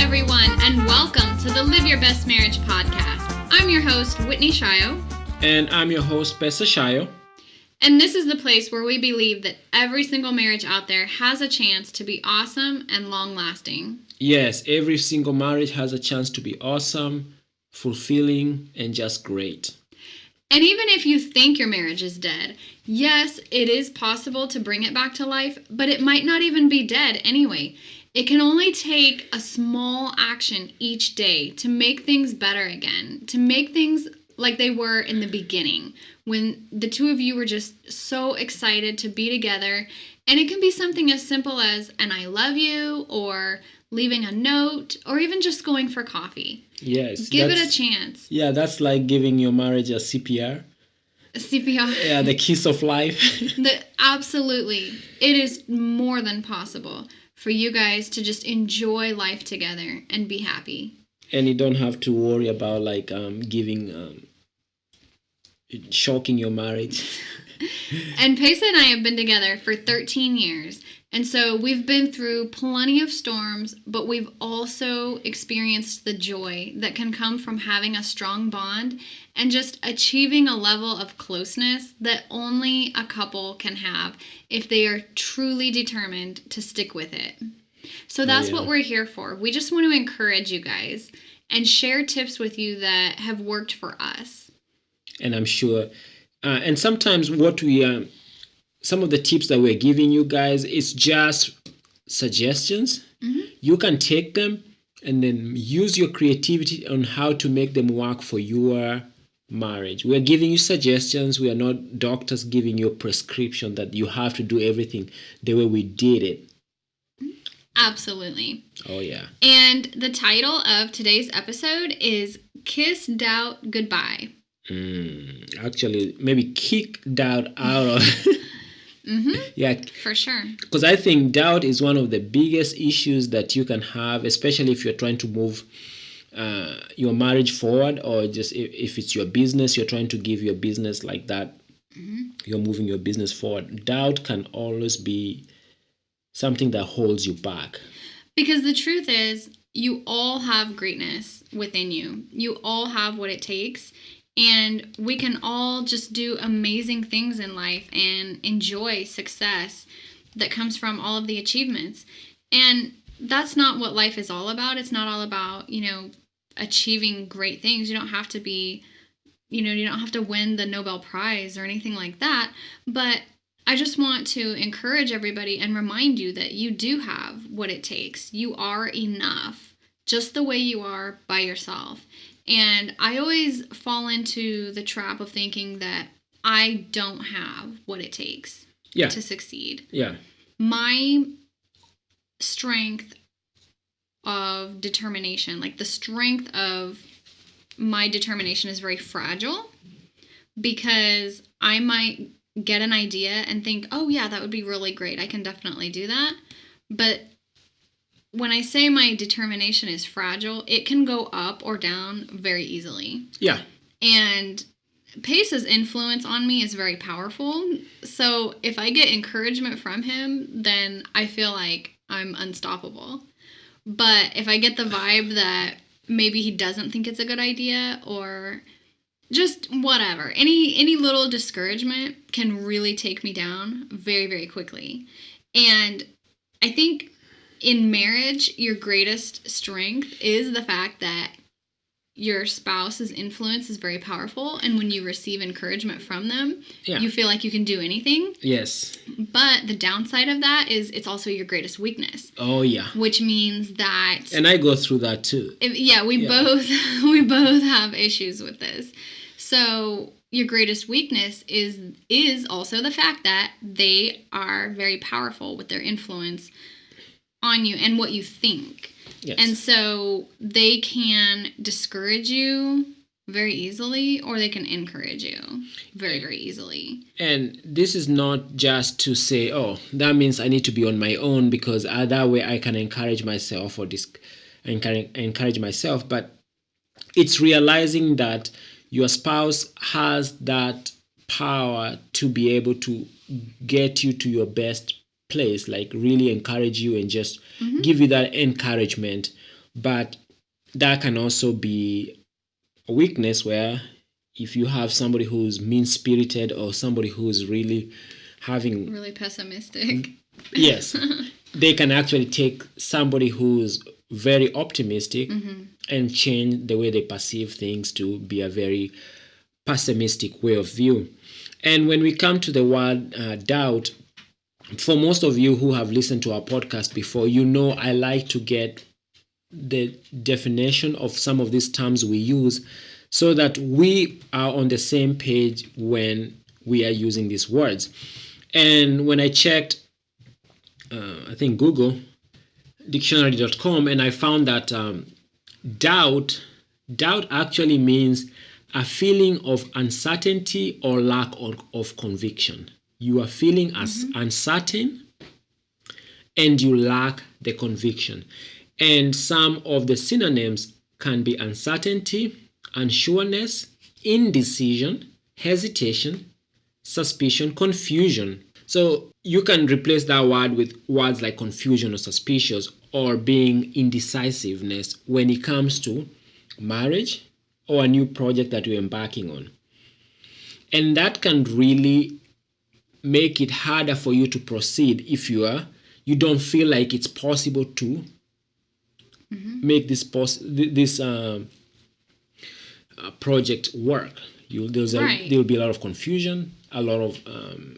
everyone, and welcome to the Live Your Best Marriage podcast. I'm your host, Whitney Shio. And I'm your host, Bessa Shio. And this is the place where we believe that every single marriage out there has a chance to be awesome and long-lasting. Yes, every single marriage has a chance to be awesome, fulfilling, and just great. And even if you think your marriage is dead, yes, it is possible to bring it back to life, but it might not even be dead anyway. It can only take a small action each day to make things better again, to make things like they were in the beginning, when the two of you were just so excited to be together. And it can be something as simple as an I love you, or leaving a note, or even just going for coffee. Yes. Give it a chance. Yeah, that's like giving your marriage a CPR. A CPR. Yeah, the kiss of life. Absolutely. It is more than possible for you guys to just enjoy life together and be happy. And you don't have to worry about shocking your marriage. And Pesa and I have been together for 13 years. And so we've been through plenty of storms, but we've also experienced the joy that can come from having a strong bond and just achieving a level of closeness that only a couple can have if they are truly determined to stick with it. So that's what we're here for. We just want to encourage you guys and share tips with you that have worked for us. And I'm sure, and sometimes some of the tips that we're giving you guys is just suggestions. Mm-hmm. You can take them and then use your creativity on how to make them work for your marriage. We're giving you suggestions. We are not doctors giving you a prescription that you have to do everything the way we did it. Absolutely. Oh, yeah. And the title of today's episode is Kiss Doubt Goodbye. Actually, maybe kick doubt out of... Mm-hmm. Yeah, for sure. Because I think doubt is one of the biggest issues that you can have, especially if you're trying to move your marriage forward, or just if it's your business, you're trying to give your business like that. Mm-hmm. You're moving your business forward. Doubt can always be something that holds you back. Because the truth is, you all have greatness within you. You all have what it takes. And we can all just do amazing things in life and enjoy success that comes from all of the achievements. And that's not what life is all about. It's not all about, achieving great things. You don't have to be, you don't have to win the Nobel Prize or anything like that. But I just want to encourage everybody and remind you that you do have what it takes. You are enough, just the way you are by yourself. And I always fall into the trap of thinking that I don't have what it takes to succeed. Yeah. My strength of determination, like the strength of my determination, is very fragile, because I might get an idea and think, oh yeah, that would be really great. I can definitely do that. But when I say my determination is fragile, it can go up or down very easily. Yeah. And Pesa's influence on me is very powerful. So if I get encouragement from him, then I feel like I'm unstoppable. But if I get the vibe that maybe he doesn't think it's a good idea, or just whatever, any little discouragement can really take me down very, very quickly. And I think in marriage, your greatest strength is the fact that your spouse's influence is very powerful. And when you receive encouragement from them, you feel like you can do anything. Yes. But the downside of that is it's also your greatest weakness. Oh, yeah. Which means that... And I go through that too. We both have issues with this. So your greatest weakness is also the fact that they are very powerful with their influence on you and what you think. Yes. And so they can discourage you very easily, or they can encourage you very, very easily. And this is not just to say, oh, that means I need to be on my own, because that way I can encourage myself, or encourage myself. But it's realizing that your spouse has that power to be able to get you to your best place, like really encourage you and just give you that encouragement. But that can also be a weakness where if you have somebody who's mean-spirited or somebody who's really having Really pessimistic. yes, they can actually take somebody who's very optimistic and change the way they perceive things to be a very pessimistic way of view. And when we come to the word doubt, for most of you who have listened to our podcast before, you know I like to get the definition of some of these terms we use so that we are on the same page when we are using these words. And when I checked, I think Google dictionary.com, and I found that doubt actually means a feeling of uncertainty or lack of conviction. You are feeling as uncertain and you lack the conviction. And some of the synonyms can be uncertainty, unsureness, indecision, hesitation, suspicion, confusion. So you can replace that word with words like confusion or suspicious or being indecisiveness when it comes to marriage or a new project that you're embarking on. And that can really make it harder for you to proceed if you don't feel like it's possible to make this project work. There'll be a lot of confusion, a lot of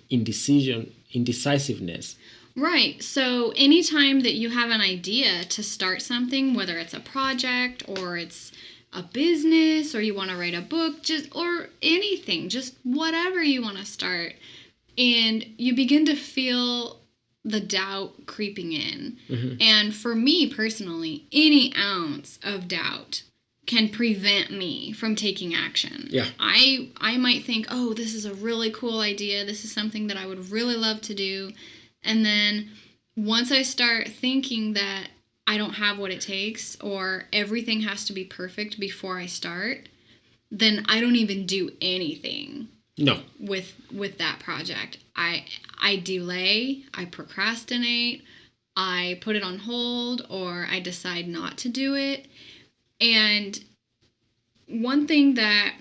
indecisiveness. Right. So anytime that you have an idea to start something, whether it's a project or it's a business or you want to write a book, or anything, just whatever you want to start, and you begin to feel the doubt creeping in. And for me personally, any ounce of doubt can prevent me from taking action. Yeah. I might think, oh, this is a really cool idea. This is something that I would really love to do. And then once I start thinking that I don't have what it takes or everything has to be perfect before I start, then I don't even do anything. No. With that project. I delay, I procrastinate, I put it on hold, or I decide not to do it. And one thing that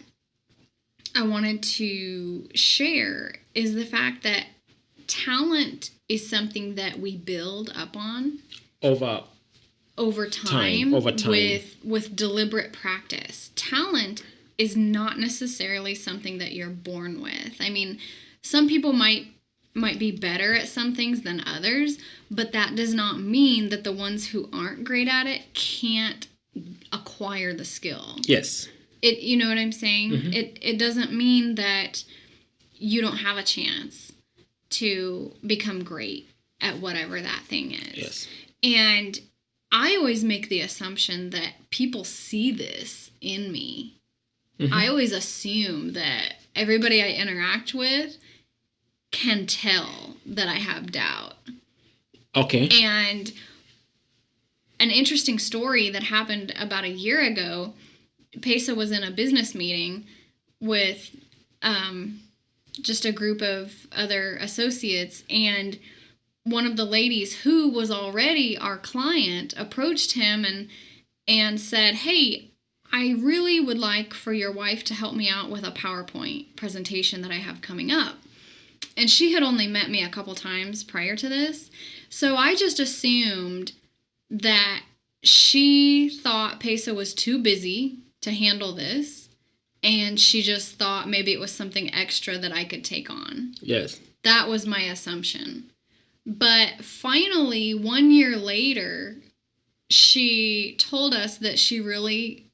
I wanted to share is the fact that talent is something that we build up on over time. With deliberate practice. Talent is not necessarily something that you're born with. I mean, some people might be better at some things than others, but that does not mean that the ones who aren't great at it can't acquire the skill. Yes. You know what I'm saying? It doesn't mean that you don't have a chance to become great at whatever that thing is. Yes. And I always make the assumption that people see this in me. I always assume that everybody I interact with can tell that I have doubt. Okay. And an interesting story that happened about a year ago, Pesa was in a business meeting with just a group of other associates, and one of the ladies who was already our client approached him and said, "Hey, I really would like for your wife to help me out with a PowerPoint presentation that I have coming up." And she had only met me a couple times prior to this, so I just assumed that she thought Pesa was too busy to handle this, and she just thought maybe it was something extra that I could take on. Yes. That was my assumption. But finally, 1 year later, she told us that she really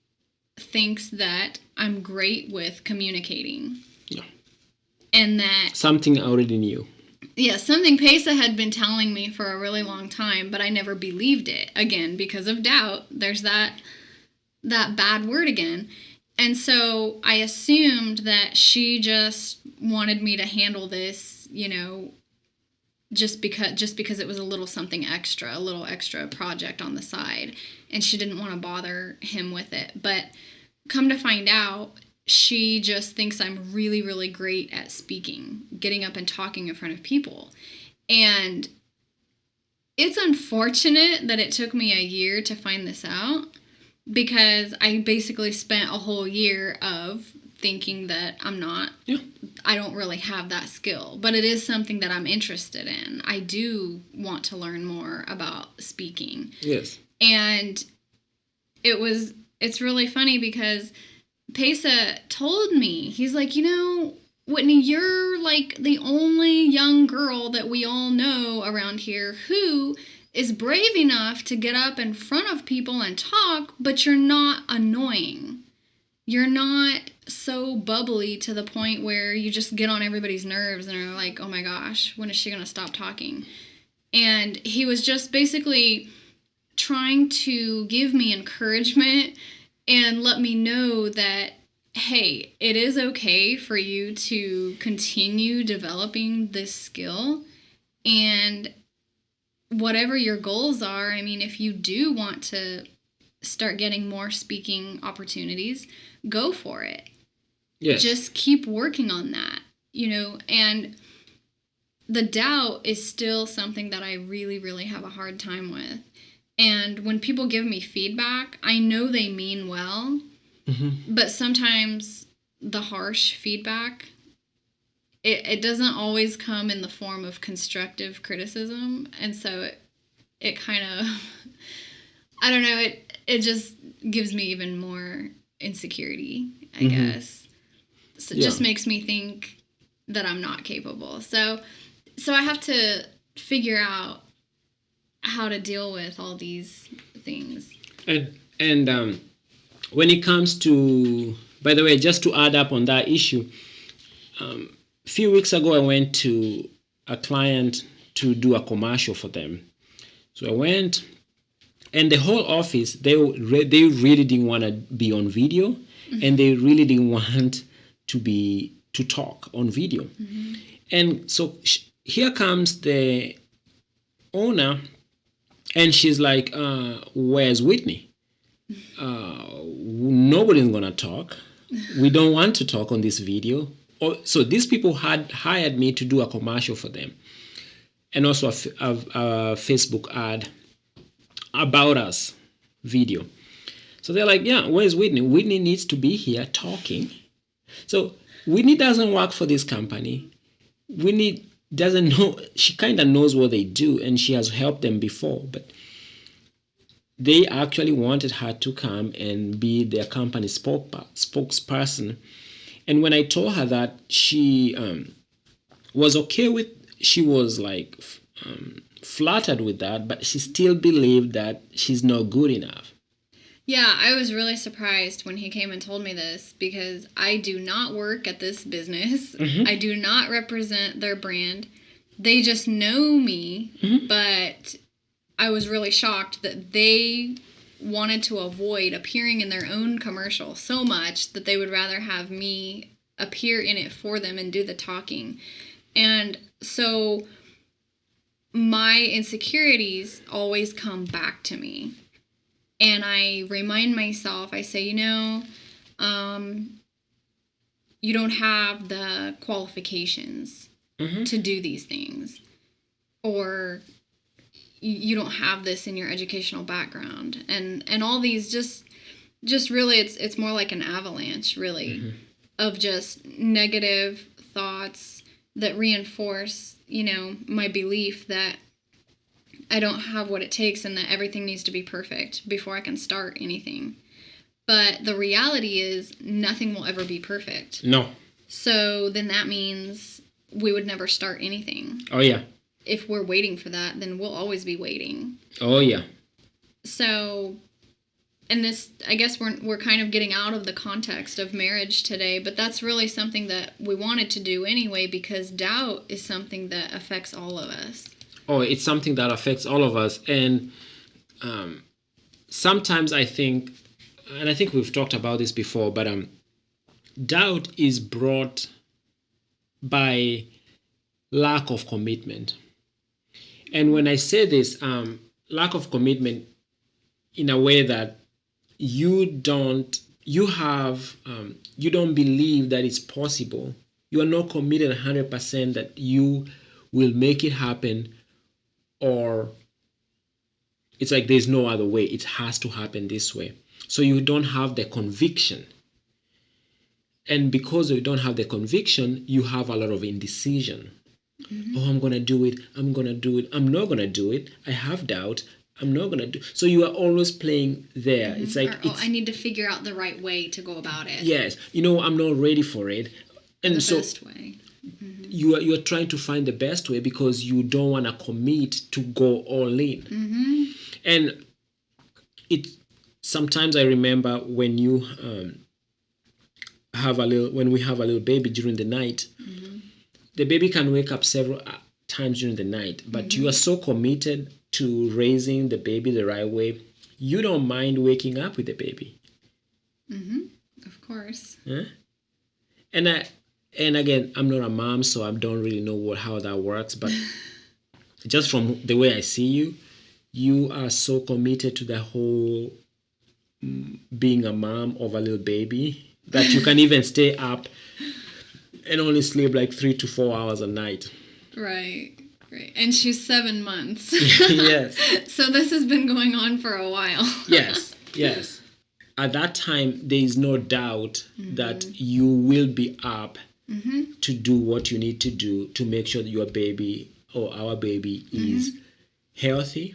thinks that I'm great with communicating. Yeah. And that... something I already knew. Yeah, something Pesa had been telling me for a really long time, but I never believed it. Again, because of doubt, there's that bad word again. And so I assumed that she just wanted me to handle this, just because it was a little something extra, a little extra project on the side, and she didn't want to bother him with it. But come to find out, she just thinks I'm really, really great at speaking, getting up and talking in front of people. And It's unfortunate that it took me a year to find this out, because I basically spent a whole year of thinking that I don't really have that skill, but it is something that I'm interested in. I do want to learn more about speaking. Yes. And it's really funny because Pesa told me, he's like, Whitney, you're like the only young girl that we all know around here who is brave enough to get up in front of people and talk, but you're not annoying. You're not so bubbly to the point where you just get on everybody's nerves and are like, oh my gosh, when is she going to stop talking? And he was just basically trying to give me encouragement and let me know that, hey, it is okay for you to continue developing this skill. And whatever your goals are, I mean, if you do want to start getting more speaking opportunities, go for it. Yes. Just keep working on that, and the doubt is still something that I really, really have a hard time with. And when people give me feedback, I know they mean well, but sometimes the harsh feedback, it doesn't always come in the form of constructive criticism. And so it kind of, I don't know, it just gives me even more insecurity, I guess. So it just makes me think that I'm not capable. So I have to figure out how to deal with all these things. And when it comes to, by the way, just to add up on that issue, a few weeks ago I went to a client to do a commercial for them. So I went, and the whole office, they really didn't want to be on video, and they really didn't want to talk on video. And so here comes the owner, and she's like, where's Whitney? Nobody's gonna talk. We don't want to talk on this video. So these people had hired me to do a commercial for them, and also a Facebook ad about us video. So they're like, yeah, where's Whitney? Whitney needs to be here talking. So Whitney doesn't work for this company. Whitney doesn't know. She kind of knows what they do, and she has helped them before, but they actually wanted her to come and be their company spokesperson. And when I told her that, she was okay with, she was like flattered with that, but she still believed that she's not good enough. Yeah, I was really surprised when he came and told me this, because I do not work at this business. I do not represent their brand. They just know me, but I was really shocked that they wanted to avoid appearing in their own commercial so much that they would rather have me appear in it for them and do the talking. And so my insecurities always come back to me. And I remind myself, I say, you don't have the qualifications to do these things. Or you don't have this in your educational background. And all these just really, it's more like an avalanche, really, of just negative thoughts that reinforce, my belief that I don't have what it takes and that everything needs to be perfect before I can start anything. But the reality is nothing will ever be perfect. No. So then that means we would never start anything. Oh, yeah. If we're waiting for that, then we'll always be waiting. Oh, yeah. So, and this, I guess we're kind of getting out of the context of marriage today, but that's really something that we wanted to do anyway, because doubt is something that affects all of us. Oh, it's something that affects all of us. And sometimes I think, and I think we've talked about this before, but doubt is brought by lack of commitment. And when I say this, lack of commitment in a way that you don't believe that it's possible. You are not committed 100% that you will make it happen, or It's like there's no other way. It has to happen this way. So you don't have the conviction. And because you don't have the conviction, you have a lot of indecision. Mm-hmm. Oh, I'm going to do it. I'm going to do it. I'm not going to do it. I have doubt. I'm not going to do. So you are always playing there. Mm-hmm. It's like, I need to figure out the right way to go about it. Yes. I'm not ready for it. And the best way. Mm-hmm. You're trying to find the best way because you don't want to commit to go all in. Mm-hmm. And sometimes I remember when you when we have a little baby during the night, mm-hmm. the baby can wake up several times during the night, but mm-hmm. you are so committed to raising the baby the right way, you don't mind waking up with the baby. Mm-hmm. Of course. Huh? And again, I'm not a mom, so I don't really know how that works, but just from the way I see you, you are so committed to the whole being a mom of a little baby that you can even stay up and only sleep like 3 to 4 hours a night. Right. And she's 7 months. Yes. So this has been going on for a while. Yes. At that time, there is no doubt mm-hmm. that you will be up mm-hmm. to do what you need to do to make sure that your baby or our baby mm-hmm. is healthy.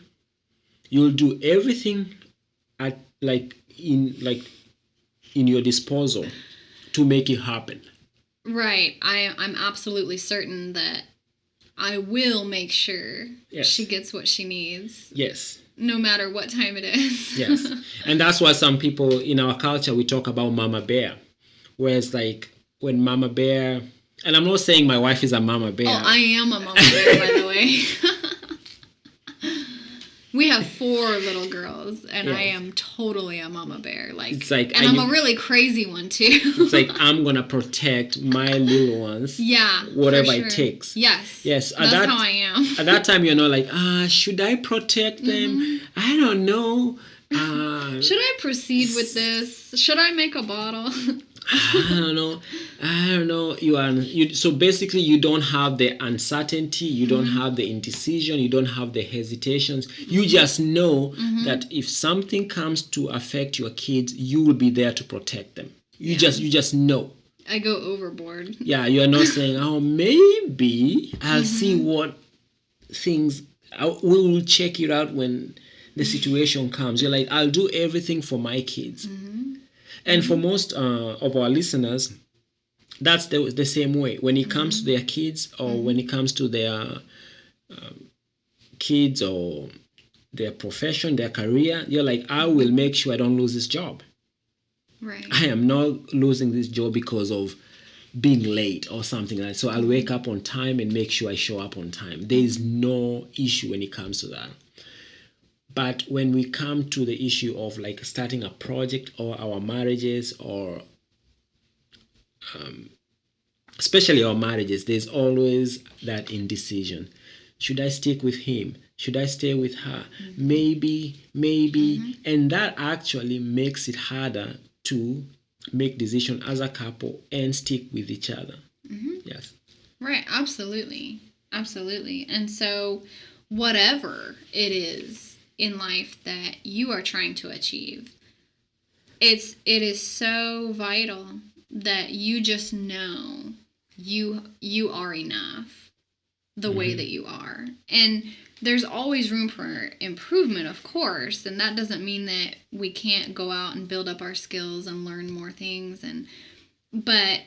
You'll do everything in your disposal to make it happen. Right. I'm absolutely certain that I will make sure she gets what she needs. Yes. No matter what time it is. Yes. And that's why some people in our culture, we talk about mama bear. Whereas like when mama bear, and I'm not saying my wife is a mama bear. Oh, I am a mama bear, by the way. We have 4 little girls, and yes. I am totally a mama bear. I'm a really crazy one too. It's like I'm gonna protect my little ones. Yeah, whatever it takes. Yes. Yes. That's how I am. At that time, you're not like, should I protect them? Mm-hmm. I don't know. Should I proceed with this? Should I make a bottle? I don't know. So basically, you don't have the uncertainty, you don't mm-hmm. have the indecision, you don't have the hesitations. Mm-hmm. You just know mm-hmm. that if something comes to affect your kids, you will be there to protect them. You just know. I go overboard. Yeah, you are not saying, maybe I'll mm-hmm. see what things. We'll check it out when the situation comes. You're like, I'll do everything for my kids. Mm-hmm. And for most of our listeners, that's the same way. When it comes mm-hmm. to their kids or mm-hmm. when it comes to their kids or their profession, their career, you're like, I will make sure I don't lose this job. Right. I am not losing this job because of being late or something like that. So I'll wake up on time and make sure I show up on time. There is no issue when it comes to that. But when we come to the issue of like starting a project or our marriages or especially our marriages, there's always that indecision. Should I stick with him? Should I stay with her? Mm-hmm. Maybe. Mm-hmm. And that actually makes it harder to make decisions as a couple and stick with each other. Mm-hmm. Yes. Right. Absolutely. And so whatever it is in life that you are trying to achieve, it is so vital that you just know you are enough the mm-hmm. way that you are. And there's always room for improvement, of course, and that doesn't mean that we can't go out and build up our skills and learn more things, but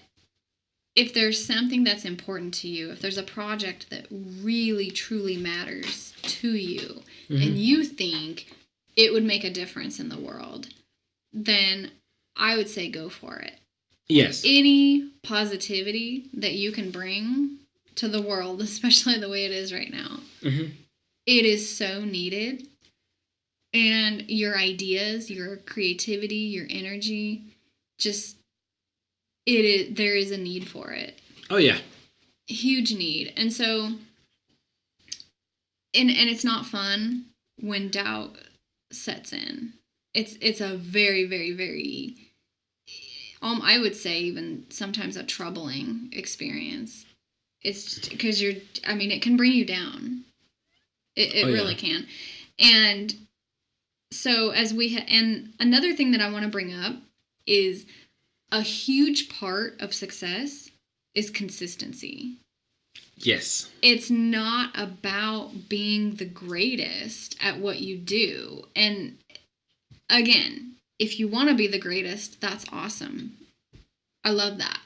if there's something that's important to you, if there's a project that really truly matters to you, mm-hmm. and you think it would make a difference in the world, then I would say go for it. Yes. Any positivity that you can bring to the world, especially the way it is right now, mm-hmm. it is so needed. And your ideas, your creativity, your energy, there is a need for it. Oh, yeah. Huge need. And so, and it's not fun when doubt sets in. It's a very, very, very, I would say even sometimes a troubling experience. It's because it can bring you down. It really can. And So and another thing that I want to bring up is a huge part of success is consistency. Yes. It's not about being the greatest at what you do. And again, if you want to be the greatest, that's awesome. I love that.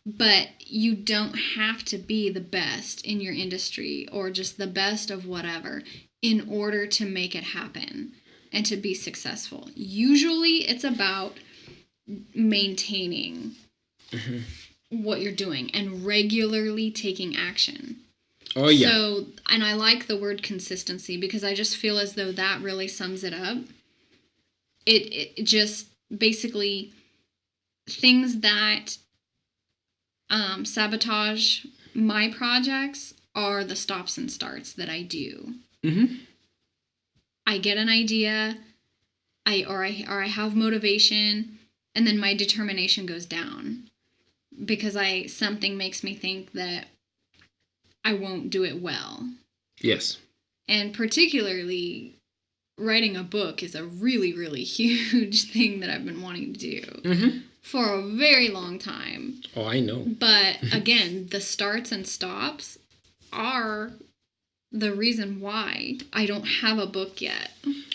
But you don't have to be the best in your industry or just the best of whatever in order to make it happen and to be successful. Usually it's about maintaining what you're doing and regularly taking action. Oh, yeah. So, and I like the word consistency because I just feel as though that really sums it up. It just basically things that sabotage my projects are the stops and starts that I do. I get an idea, I have motivation, and then my determination goes down because something makes me think that I won't do it well. Yes. And particularly writing a book is a really, really huge thing that I've been wanting to do for a very long time. Oh, I know. But again, the starts and stops are the reason why I don't have a book yet.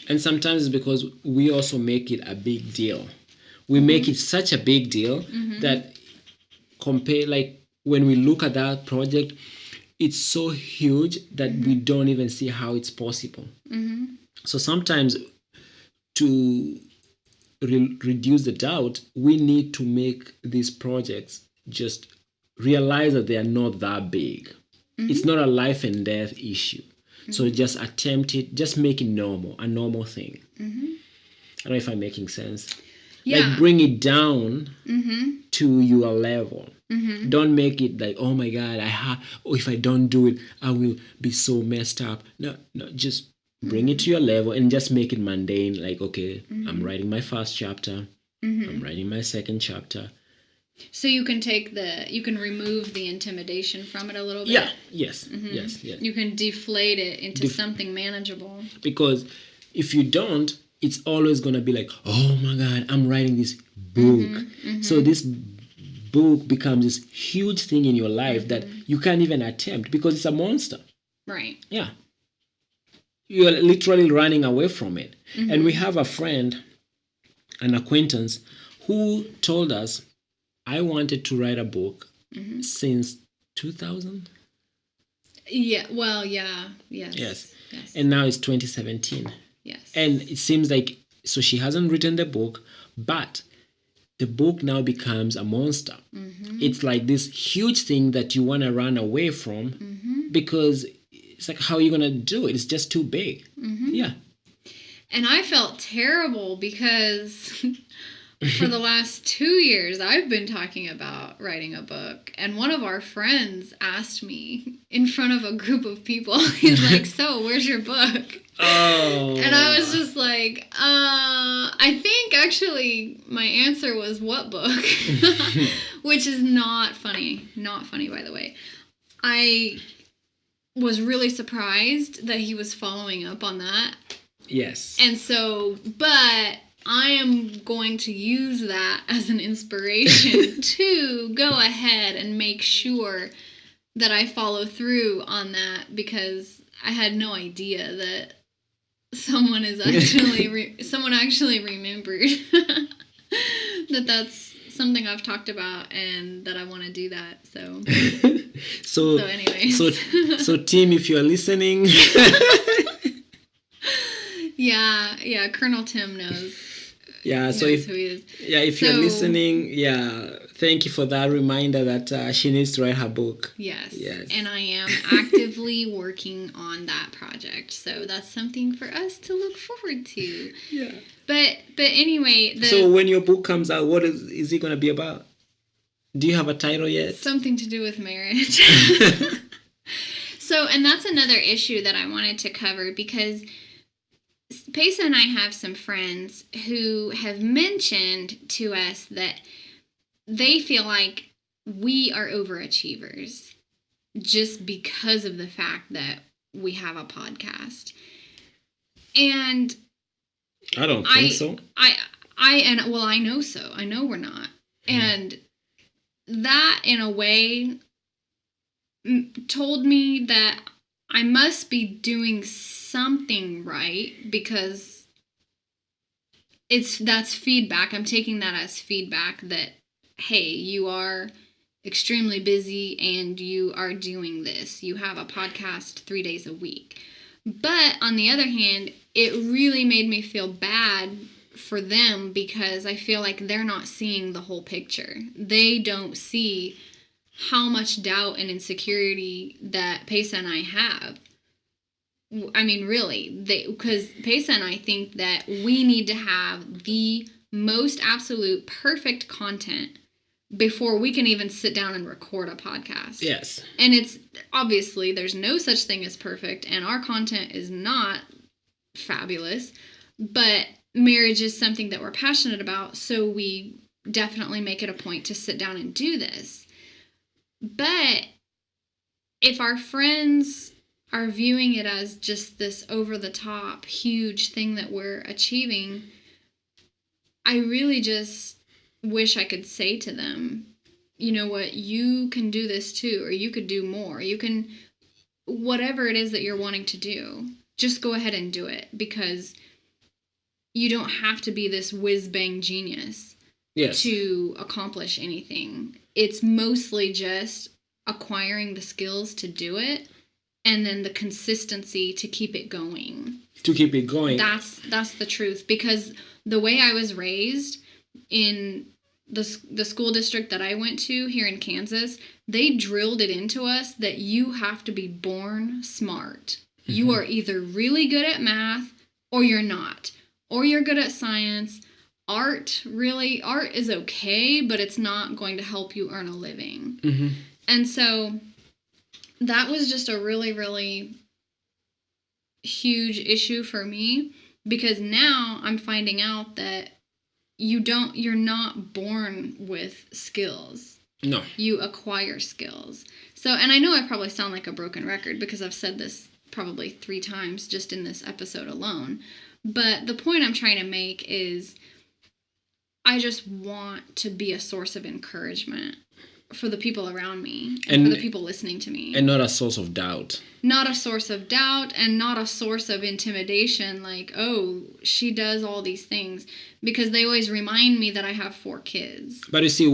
And sometimes it's because we also make it a big deal. We make it such a big deal that when we look at that project, it's so huge that we don't even see how it's possible. So sometimes to reduce the doubt, we need to make these projects just realize that they are not that big. It's not a life and death issue. So just attempt it, just make it normal, a normal thing. I don't know if I'm making sense. Yeah. Like bring it down to your level. Don't make it like, oh my God, if I don't do it, I will be so messed up. No, just bring it to your level and just make it mundane. Like, okay, I'm writing my first chapter. I'm writing my second chapter. So you can remove the intimidation from it a little bit? Yeah, yes, yes. You can deflate it into something manageable. Because if you don't, it's always going to be like, oh my God, I'm writing this book. So this book becomes this huge thing in your life that you can't even attempt because it's a monster. Right. Yeah. You're literally running away from it. And we have a friend, an acquaintance, who told us, I wanted to write a book since 2000. Yeah, well, yeah, yes. And now it's 2017. Yes. And it seems like, so she hasn't written the book, but the book now becomes a monster. It's like this huge thing that you want to run away from because it's like, how are you going to do it? It's just too big. Yeah. And I felt terrible because for the last 2 years, I've been talking about writing a book. And one of our friends asked me in front of a group of people, he's like, so where's your book? Oh. And I was just like, I think actually my answer was what book? Which is not funny. Not funny, by the way. I was really surprised that he was following up on that. Yes. And so, but I am going to use that as an inspiration to go ahead and make sure that I follow through on that because I had no idea that someone actually remembered that that's something I've talked about and that I want to do that. So anyways. So team, if you're listening. Yeah, Colonel Tim knows. Yeah, so knows who he is. Yeah, if you're listening, thank you for that reminder that she needs to write her book. Yes. And I am actively working on that project, so that's something for us to look forward to. Yeah. But anyway, so when your book comes out, what is it going to be about? Do you have a title yet? Something to do with marriage. So, and that's another issue that I wanted to cover because Pesa and I have some friends who have mentioned to us that they feel like we are overachievers just because of the fact that we have a podcast. And I don't think so. I know so. I know we're not. And that, in a way, told me that I must be doing something right, because that's feedback. I'm taking that as feedback that, hey, you are extremely busy and you are doing this. You have a podcast 3 days a week. But on the other hand, it really made me feel bad for them, because I feel like they're not seeing the whole picture. They don't see how much doubt and insecurity that Pesa and I have. I mean, really, because Pesa and I think that we need to have the most absolute perfect content before we can even sit down and record a podcast. Yes. And it's obviously there's no such thing as perfect, and our content is not fabulous, but marriage is something that we're passionate about, so we definitely make it a point to sit down and do this. But if our friends are viewing it as just this over-the-top huge thing that we're achieving, I really just wish I could say to them, you know what, you can do this too, or you could do more. You can, whatever it is that you're wanting to do, just go ahead and do it, because you don't have to be this whiz-bang genius to accomplish anything. It's mostly just acquiring the skills to do it, and then the consistency to keep it going. That's the truth. Because the way I was raised in the school district that I went to here in Kansas, they drilled it into us that you have to be born smart. Mm-hmm. You are either really good at math or you're not. Or you're good at science. Art is okay, but it's not going to help you earn a living. Mm-hmm. And so that was just a really, really huge issue for me, because now I'm finding out that you're not born with skills. No. You acquire skills. So, and I know I probably sound like a broken record, because I've said this probably 3 times just in this episode alone. But the point I'm trying to make is I just want to be a source of encouragement for the people around me and for the people listening to me. And not a source of doubt. Not a source of doubt, and not a source of intimidation, like, oh, she does all these things, because they always remind me that I have 4 kids. But you see,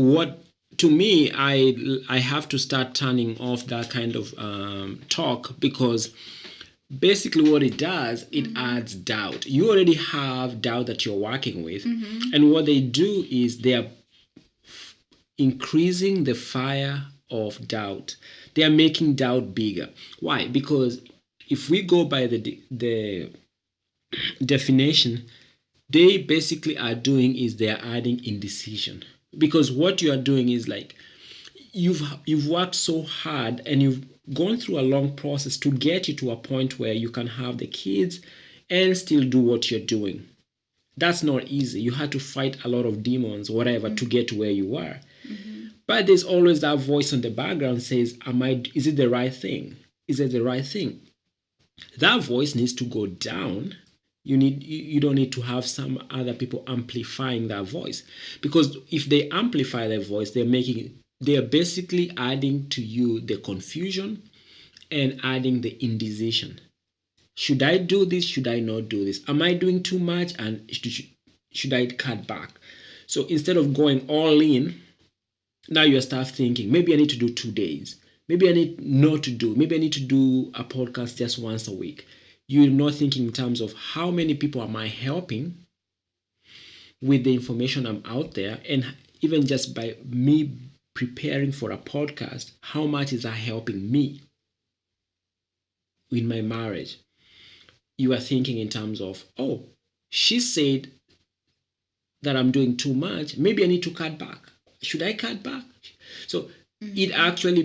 to me, I have to start turning off that kind of talk, because basically what it does, it mm-hmm. adds doubt. You already have doubt that you're working with. Mm-hmm. And what they do is they are increasing the fire of doubt. They are making doubt bigger. Why? Because if we go by the definition, they basically are doing is they are adding indecision. Because what you are doing is like you've worked so hard and you've gone through a long process to get you to a point where you can have the kids and still do what you're doing. That's not easy. You had to fight a lot of demons, whatever, mm-hmm. to get to where you are. Mm-hmm. But there's always that voice in the background says, is it the right thing? Is it the right thing? That voice needs to go down. You don't need to have some other people amplifying that voice. Because if they amplify their voice, they are basically adding to you the confusion and adding the indecision. Should I do this? Should I not do this? Am I doing too much? And should I cut back? So instead of going all in, now you start thinking, maybe I need to do 2 days. Maybe I need not to do. Maybe I need to do a podcast just once a week. You're not thinking in terms of how many people am I helping with the information I'm out there. And even just by me preparing for a podcast, how much is that helping me in my marriage? You are thinking in terms of, oh, she said that I'm doing too much. Maybe I need to cut back. Should I cut back? So mm-hmm. it actually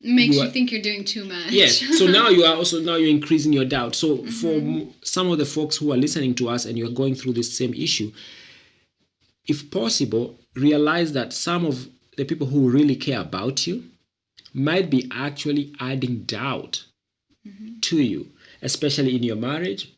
makes you think you're doing too much. Yes. So now you're increasing your doubt. So mm-hmm. for some of the folks who are listening to us and you're going through this same issue, if possible, realize that some of the people who really care about you might be actually adding doubt mm-hmm. to you, especially in your marriage,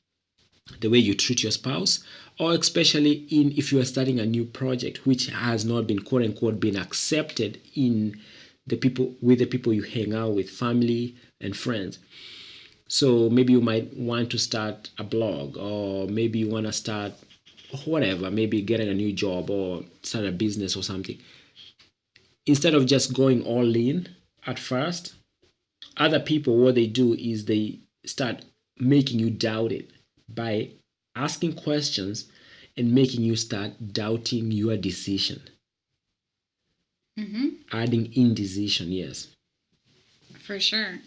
the way you treat your spouse, or especially if you are starting a new project which has not been quote unquote been accepted in the people you hang out with, family and friends. So maybe you might want to start a blog, or maybe you want to start whatever, maybe getting a new job or start a business or something. Instead of just going all in at first, other people, what they do is they start making you doubt it by asking questions and making you start doubting your decision. Adding indecision, yes. For sure.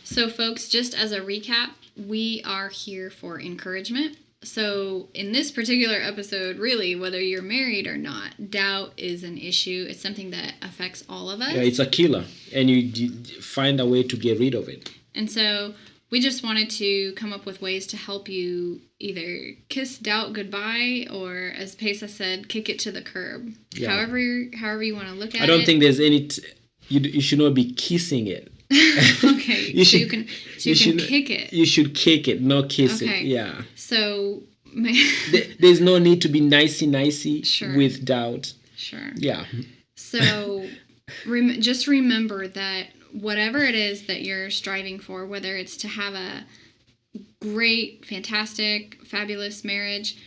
So, folks, just as a recap, we are here for encouragement. So, in this particular episode, really, whether you're married or not, doubt is an issue. It's something that affects all of us. Yeah, it's a killer, and you find a way to get rid of it. And so we just wanted to come up with ways to help you either kiss doubt goodbye, or, as Pesa said, kick it to the curb. Yeah. However you want to look at it. I don't think there's any. You should not be kissing it. Okay. You you can kick it. You should kick it, not kiss Okay. it. Yeah. So There's no need to be nicey Sure. with doubt. Sure. Yeah. So just remember that whatever it is that you're striving for, whether it's to have a great, fantastic, fabulous marriage,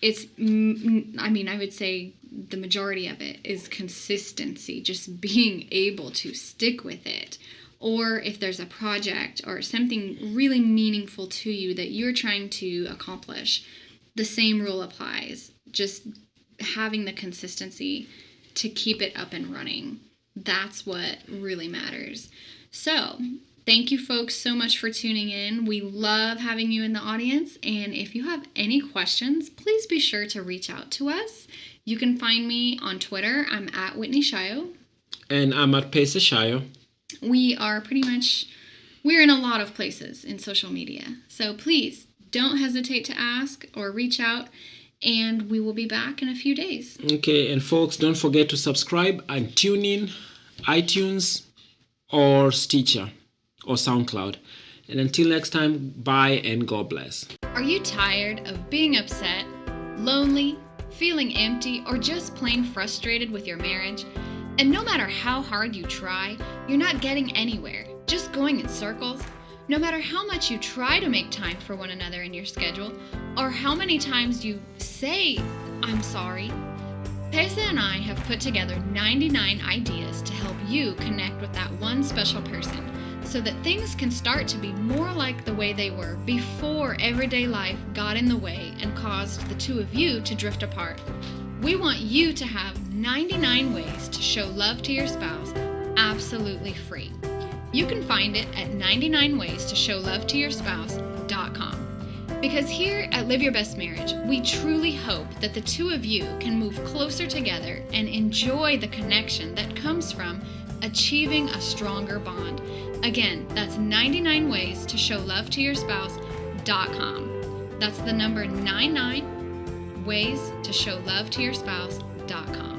I would say the majority of it is consistency, just being able to stick with it. Or if there's a project or something really meaningful to you that you're trying to accomplish, the same rule applies. Just having the consistency to keep it up and running. That's what really matters. So, thank you folks so much for tuning in. We love having you in the audience. And if you have any questions, please be sure to reach out to us. You can find me on Twitter. I'm at Whitney Shio. And I'm at Pesa Shio. We're in a lot of places in social media. So please don't hesitate to ask or reach out, and we will be back in a few days. Okay, and folks, don't forget to subscribe and tune in iTunes or Stitcher or SoundCloud. And until next time, bye and God bless. Are you tired of being upset, lonely, feeling empty, or just plain frustrated with your marriage? And no matter how hard you try, you're not getting anywhere, just going in circles? No matter how much you try to make time for one another in your schedule, or how many times you say, "I'm sorry," Pesa and I have put together 99 ideas to help you connect with that one special person, so that things can start to be more like the way they were before everyday life got in the way and caused the two of you to drift apart. We want you to have 99 ways to show love to your spouse, absolutely free. You can find it at 99waystoshowlovetoyourspouse.com. Because here at Live Your Best Marriage, we truly hope that the two of you can move closer together and enjoy the connection that comes from achieving a stronger bond. Again, that's 99waystoshowlovetoyourspouse.com. That's the number 99waystoshowlovetoyourspouse.com.